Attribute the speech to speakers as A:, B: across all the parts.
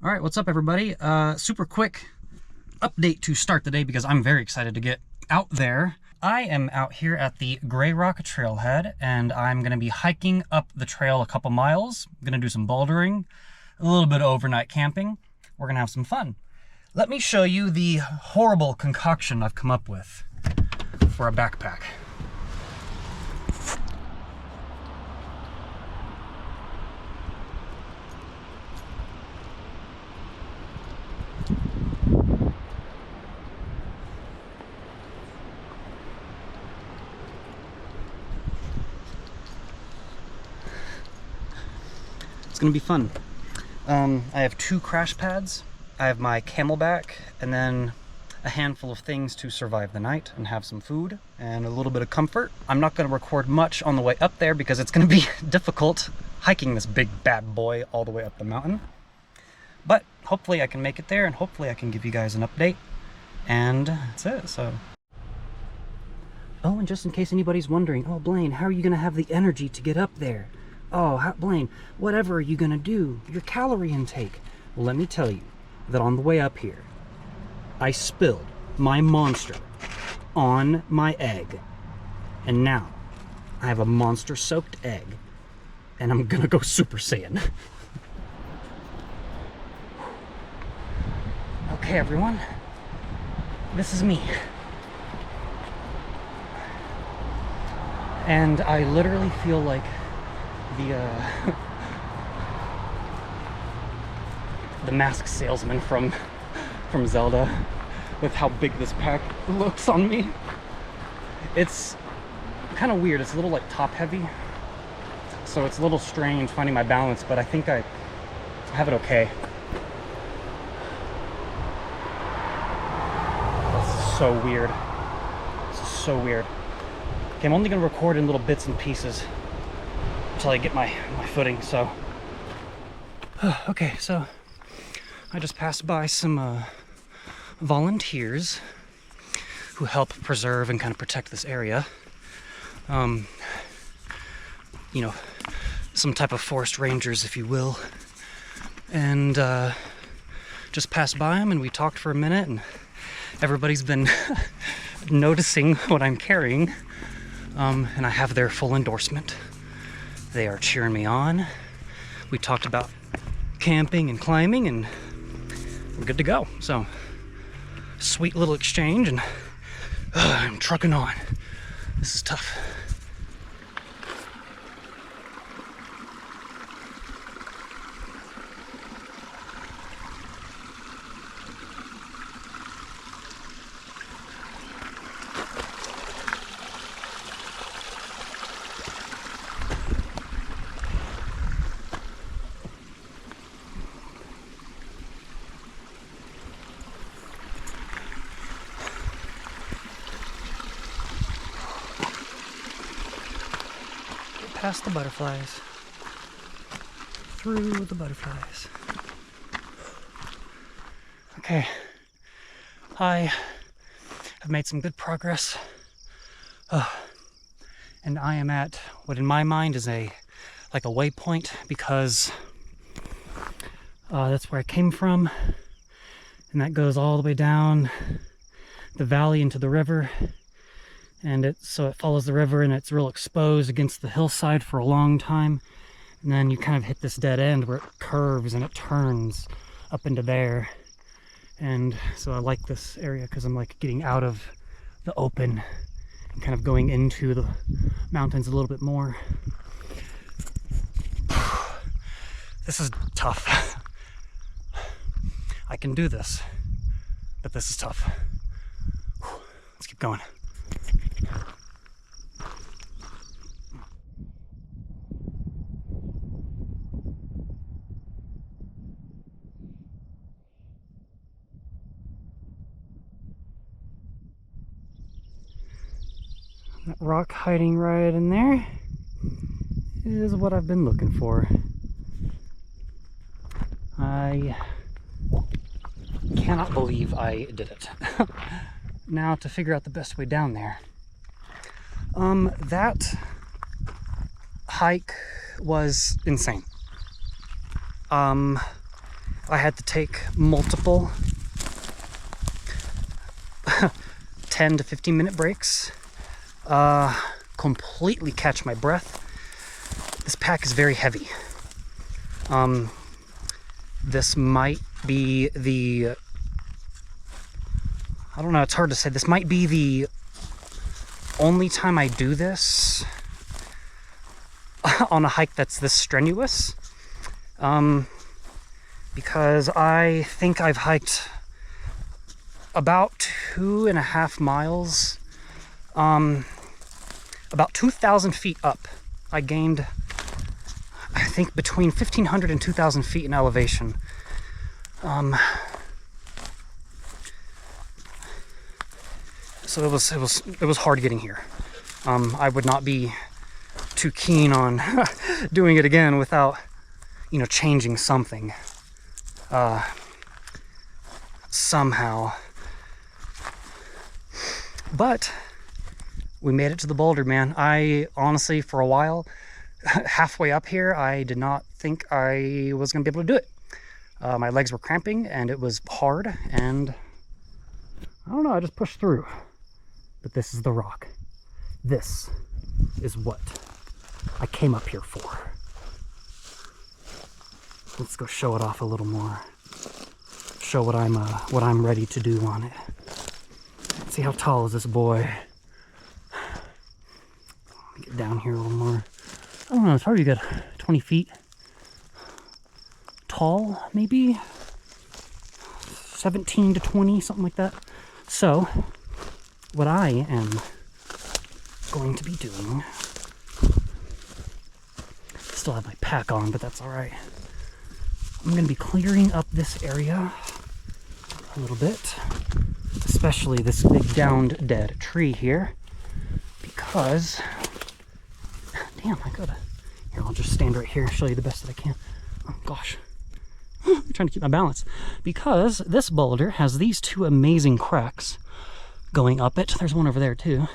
A: All right, what's up everybody? Super quick update to start the day because I'm very excited to get out there. I am out here at the Greyrock trailhead and I'm gonna be hiking up the trail a couple miles. I'm gonna do some bouldering, a little bit of overnight camping. We're gonna have some fun. Let me show you the horrible concoction I've come up with for a backpack. It's gonna be fun. I have 2 crash pads. I have my camelback and then a handful of things to survive the night and have some food and a little bit of comfort. I'm not gonna record much on the way up there because it's gonna be difficult hiking this big bad boy all the way up the mountain. But hopefully I can make it there and hopefully I can give you guys an update. And that's it, so. Oh, and just in case anybody's wondering, oh Blaine, how are you gonna have the energy to get up there? Oh, Blaine, whatever are you gonna do? Your calorie intake. Well, let me tell you that on the way up here, I spilled my monster on my egg. And now I have a monster soaked egg and I'm gonna go Super Saiyan. Okay, everyone, this is me. And I literally feel like the masked salesman from Zelda with how big this pack looks on me. It's kind of weird. It's a little like top heavy, so it's a little strange finding my balance, but I think I have it okay. That's so weird. This is so weird. Okay, I'm only gonna record in little bits and pieces until I get my footing, so. Okay, so I just passed by some volunteers who help preserve and kind of protect this area. You know, some type of forest rangers, if you will. And just passed by them and we talked for a minute and everybody's been noticing what I'm carrying. And I have their full endorsement. They are cheering me on. We talked about camping and climbing and we're good to go. So, sweet little exchange and I'm trucking on. This is tough. Past the butterflies, through the butterflies. Okay, I have made some good progress, and I am at what in my mind is like a waypoint because that's where I came from, and that goes all the way down the valley into the river. And so it follows the river and it's real exposed against the hillside for a long time. And then you kind of hit this dead end where it curves and it turns up into there. And so I like this area because I'm like getting out of the open and kind of going into the mountains a little bit more. This is tough. I can do this, but this is tough. Let's keep going. That rock hiding right in there is what I've been looking for. I cannot believe I did it. Now to figure out the best way down there. That hike was insane. I had to take multiple 10 to 15 minute breaks, completely catch my breath. This pack is very heavy. This might be the, I don't know, it's hard to say. This might be the only time I do this on a hike that's this strenuous. Because I think I've hiked about 2.5 miles, about 2,000 feet up. I gained, I think, between 1,500 and 2,000 feet in elevation. So it was hard getting here. I would not be too keen on doing it again without, you know, changing something. Somehow. But we made it to the boulder, man. I honestly, for a while, halfway up here, I did not think I was gonna be able to do it. My legs were cramping and it was hard, and I don't know, I just pushed through. But this is the rock. This is what I came up here for. Let's go show it off a little more. Show what I'm ready to do on it. Let's see, how tall is this boy? Let me get down here a little more. I don't know, it's probably good 20 feet tall, maybe 17 to 20, something like that. So what I am going to be doing, still have my pack on, but that's all right. I'm going to be clearing up this area a little bit, especially this big downed dead tree here, because, damn, I gotta, here, I'll just stand right here, show you the best that I can. Oh gosh, I'm trying to keep my balance, because this boulder has these two amazing cracks going up it. There's one over there too,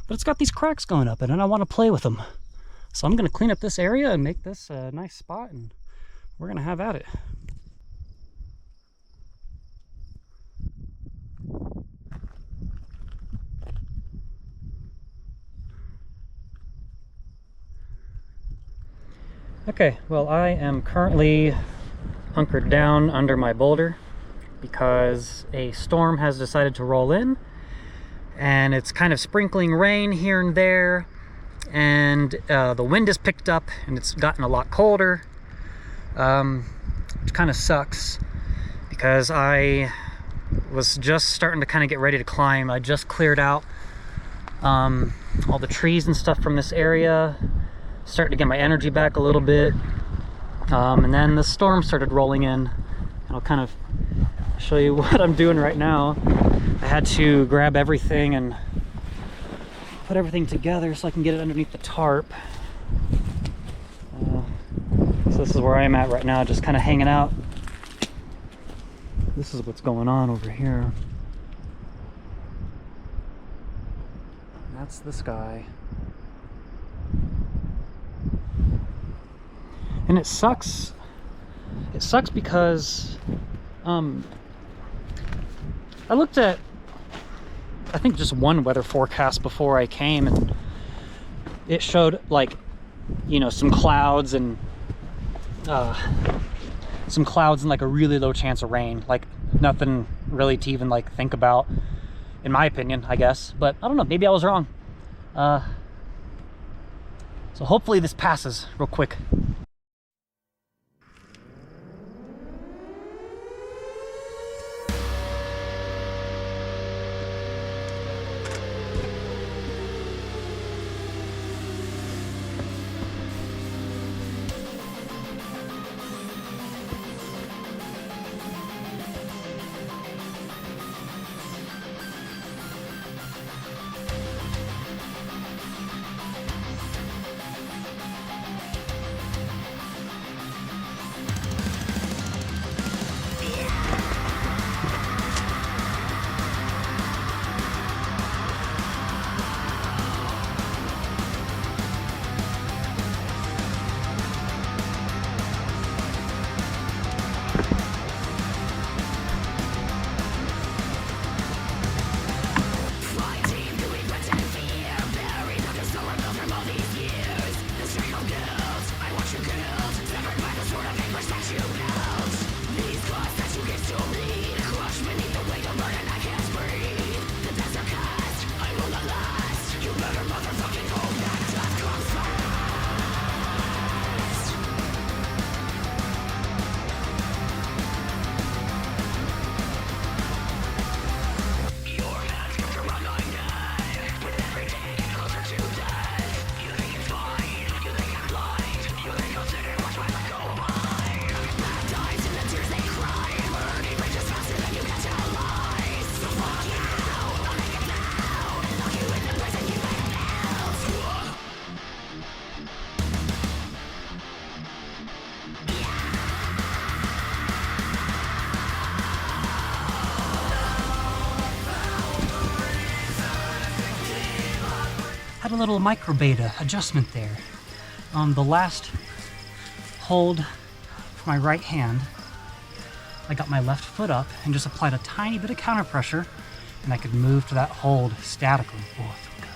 A: but it's got these cracks going up it, and I want to play with them. So I'm going to clean up this area and make this a nice spot, and we're gonna have at it. Okay, well, I am currently hunkered down under my boulder because a storm has decided to roll in, and it's kind of sprinkling rain here and there, and the wind has picked up and it's gotten a lot colder. Which kind of sucks because I was just starting to kind of get ready to climb. I just cleared out all the trees and stuff from this area, starting to get my energy back a little bit, and then the storm started rolling in, and I'll kind of show you what I'm doing right now. I had to grab everything and put everything together so I can get it underneath the tarp. So this is where I'm at right now, just kind of hanging out. This is what's going on over here. That's the sky. And it sucks. It sucks because I looked at, I think, just one weather forecast before I came, and it showed, like, you know, some clouds and like a really low chance of rain, like nothing really to even like think about, in my opinion, I guess. But I don't know, maybe I was wrong. So hopefully this passes real quick. had a little micro beta adjustment there. The last hold for my right hand, I got my left foot up and just applied a tiny bit of counter pressure, and I could move to that hold statically. Oh, I feel good.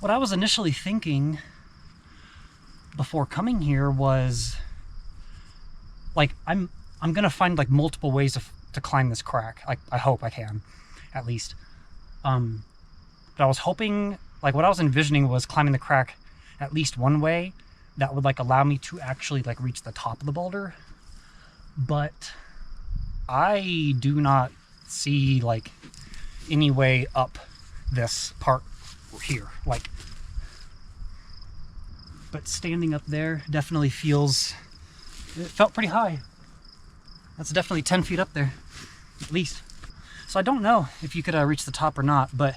A: What I was initially thinking before coming here was, like, I'm gonna find like multiple ways to climb this crack. Like, I hope I can, at least. But I was hoping, like, what I was envisioning was climbing the crack at least one way that would like allow me to actually like reach the top of the boulder. But I do not see like any way up this part here, like, but standing up there definitely it felt pretty high. That's definitely 10 feet up there, at least. So I don't know if you could reach the top or not, but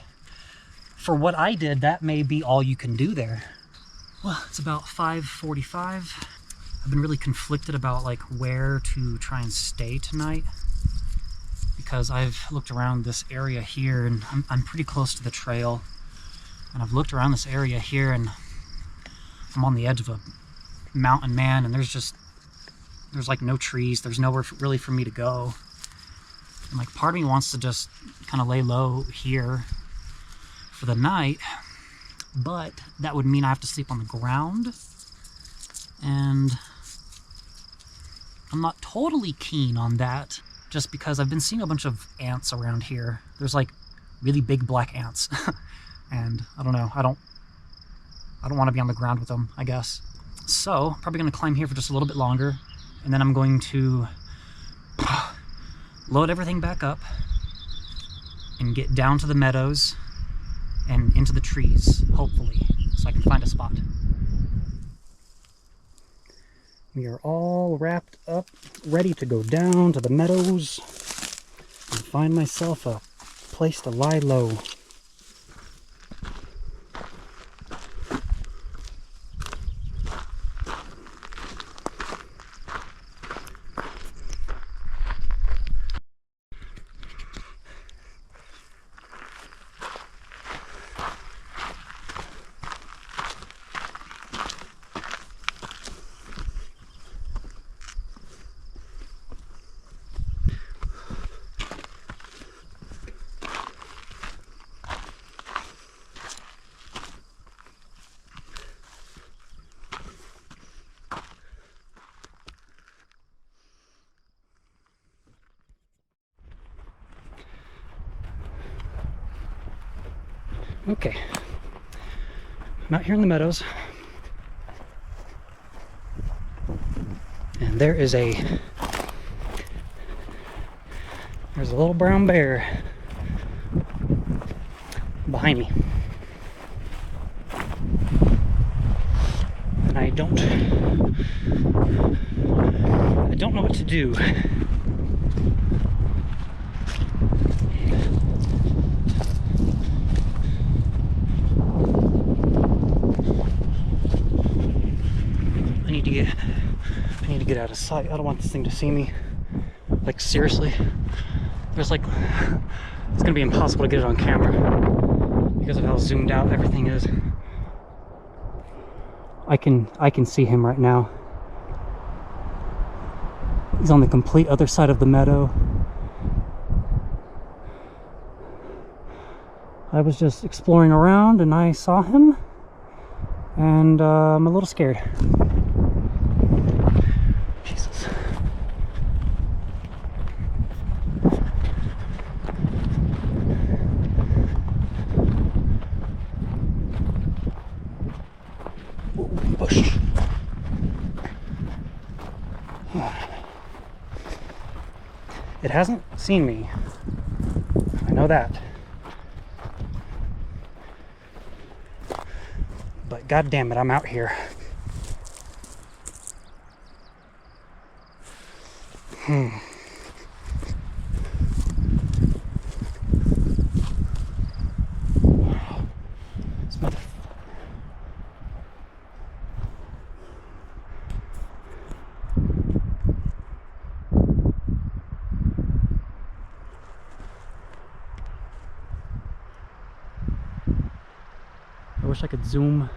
A: for what I did, that may be all you can do there. Well, it's about 5:45. I've been really conflicted about like where to try and stay tonight, because I've looked around this area here and I'm pretty close to the trail. And I've looked around this area here and I'm on the edge of a mountain, man, and there's like no trees. There's nowhere really for me to go. And like part of me wants to just kind of lay low here for the night, but that would mean I have to sleep on the ground. And I'm not totally keen on that, just because I've been seeing a bunch of ants around here. There's like really big black ants. And I don't know, I don't want to be on the ground with them, I guess. So, probably going to climb here for just a little bit longer, and then I'm going to load everything back up and get down to the meadows and into the trees, hopefully, so I can find a spot. We are all wrapped up, ready to go down to the meadows and find myself a place to lie low. Okay, I'm out here in the meadows, and there's a little brown bear behind me, and I don't know what to do. of sight. I don't want this thing to see me. Like, seriously. There's like, it's gonna be impossible to get it on camera because of how zoomed out everything is. I can see him right now. He's on the complete other side of the meadow. I was just exploring around and I saw him, and I'm a little scared. Jesus. Ooh, bush. It hasn't seen me. I know that. But god damn it, I'm out here. This mother... I wish I could zoom.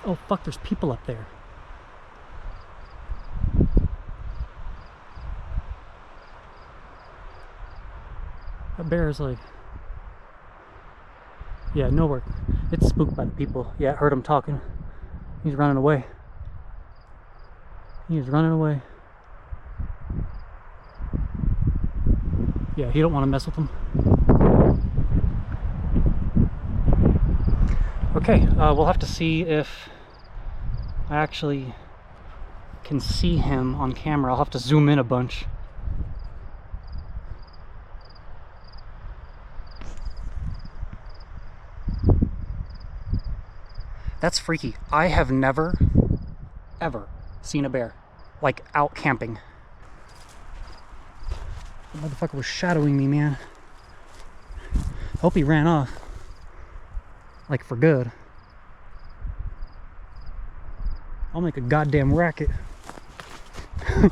A: Oh fuck, there's people up there. That bear is like... Yeah, nowhere. It's spooked by the people. Yeah, I heard him talking. He's running away. He is running away. Yeah, he don't want to mess with him. Okay, we'll have to see if I actually can see him on camera. I'll have to zoom in a bunch. That's freaky. I have never, ever seen a bear, like, out camping. The motherfucker was shadowing me, man. Hope he ran off. Like, for good. I'll make a goddamn racket. Don't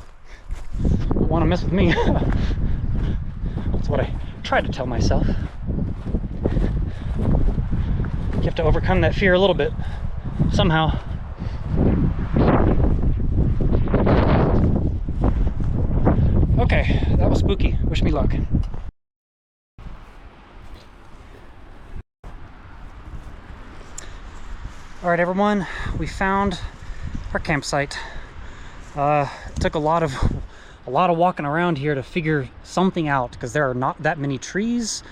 A: want to mess with me. That's what I try to tell myself. You have to overcome that fear a little bit. Somehow. Okay, that was spooky. Wish me luck. Alright everyone, we found our campsite. It took a lot of walking around here to figure something out, because there are not that many trees,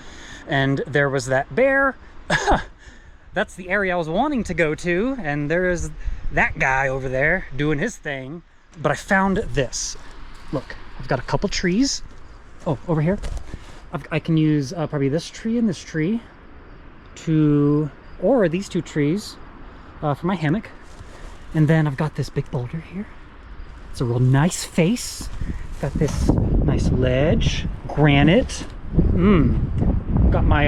A: and there was that bear. That's the area I was wanting to go to, and there's that guy over there doing his thing. But I found this. Look, I've got a couple trees. Oh, over here. I can use probably this tree and this tree to, or these two trees for my hammock. And then I've got this big boulder here. It's a real nice face. Got this nice ledge, granite. Got my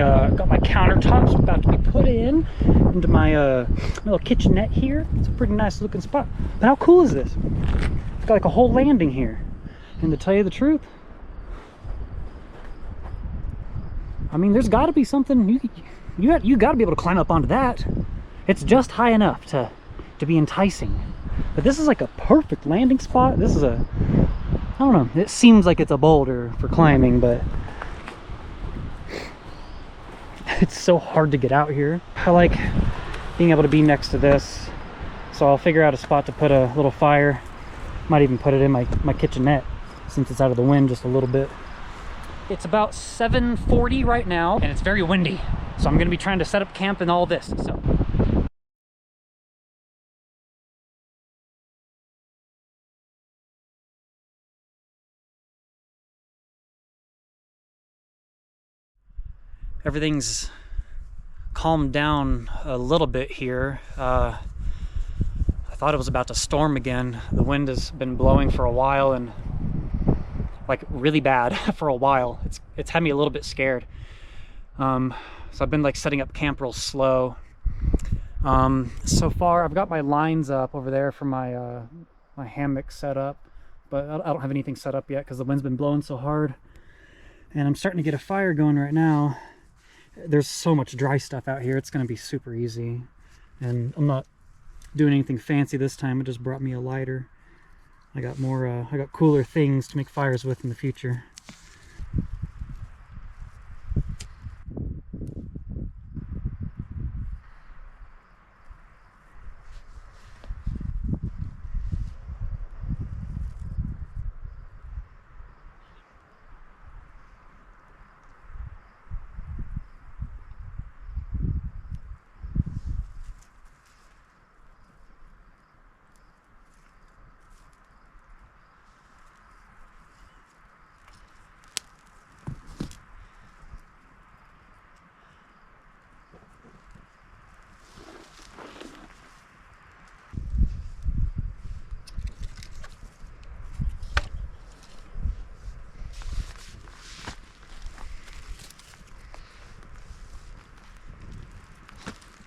A: countertops about to be put into my little kitchenette here. It's a pretty nice looking spot. But how cool is this? It's got like a whole landing here. And to tell you the truth, I mean, there's got to be something you got to be able to climb up onto that. It's just high enough to be enticing. But this is like a perfect landing spot. This is I don't know, it seems like it's a boulder for climbing, but it's so hard to get out here. I like being able to be next to this, so I'll figure out a spot to put a little fire. Might even put it in my kitchenette since it's out of the wind just a little bit. It's about 7:40 right now, and it's very windy, so I'm going to be trying to set up camp and all this. So everything's calmed down a little bit here. I thought it was about to storm again. The wind has been blowing for a while, and like really bad for a while. It's had me a little bit scared. So I've been like setting up camp real slow. So far I've got my lines up over there for my my hammock set up, but I don't have anything set up yet because the wind's been blowing so hard. And I'm starting to get a fire going right now. There's so much dry stuff out here, it's going to be super easy. And I'm not doing anything fancy this time. It just brought me a lighter. I got cooler things to make fires with in the future.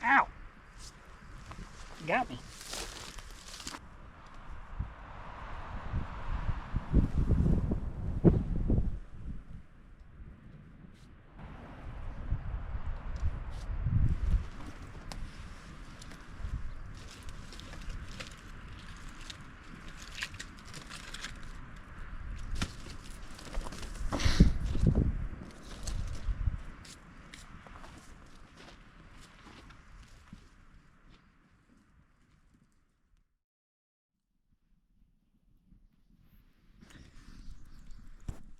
A: Ow! Got me.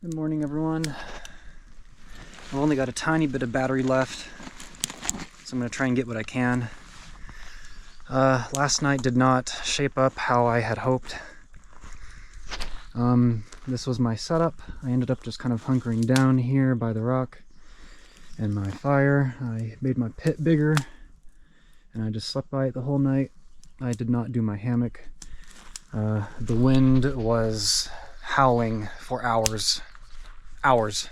A: Good morning, everyone. I've only got a tiny bit of battery left, so I'm going to try and get what I can. Last night did not shape up how I had hoped. This was my setup. I ended up just kind of hunkering down here by the rock and my fire. I made my pit bigger, and I just slept by it the whole night. I did not do my hammock. The wind was howling for hours. I was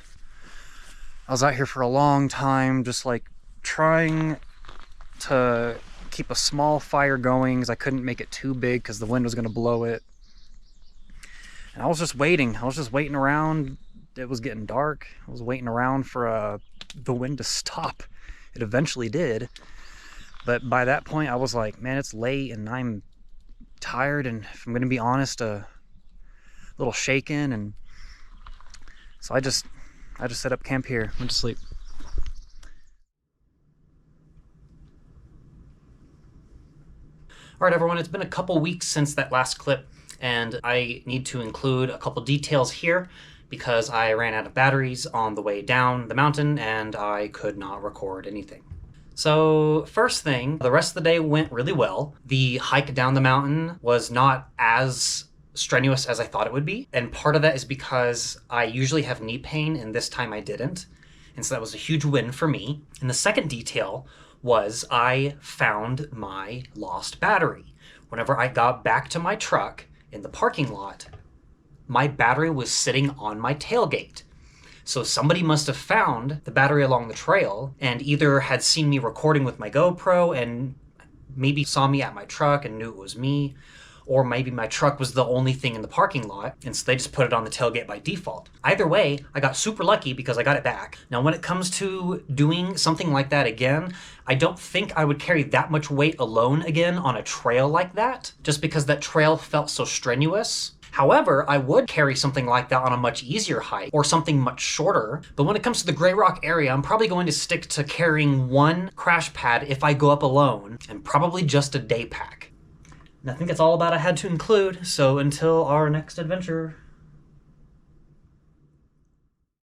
A: out here for a long time, just like trying to keep a small fire going because I couldn't make it too big because the wind was going to blow it. And I was just waiting around. It was getting dark. I was waiting around for the wind to stop. It eventually did, but by that point I was like, man, it's late and I'm tired, and if I'm going to be honest, a little shaken, and so I just set up camp here, went to sleep. All right, everyone, it's been a couple weeks since that last clip, and I need to include a couple details here because I ran out of batteries on the way down the mountain and I could not record anything. So first thing, the rest of the day went really well. The hike down the mountain was not as strenuous as I thought it would be, and part of that is because I usually have knee pain and this time I didn't, and so that was a huge win for me. And the second detail was I found my lost battery. Whenever I got back to my truck in the parking lot, my battery was sitting on my tailgate. So somebody must have found the battery along the trail and either had seen me recording with my GoPro and maybe saw me at my truck and knew it was me, or maybe my truck was the only thing in the parking lot, and so they just put it on the tailgate by default. Either way, I got super lucky because I got it back. Now, when it comes to doing something like that again, I don't think I would carry that much weight alone again on a trail like that, just because that trail felt so strenuous. However, I would carry something like that on a much easier hike or something much shorter. But when it comes to the Greyrock area, I'm probably going to stick to carrying one crash pad if I go up alone, and probably just a day pack. And I think that's all about I had to include, so until our next adventure,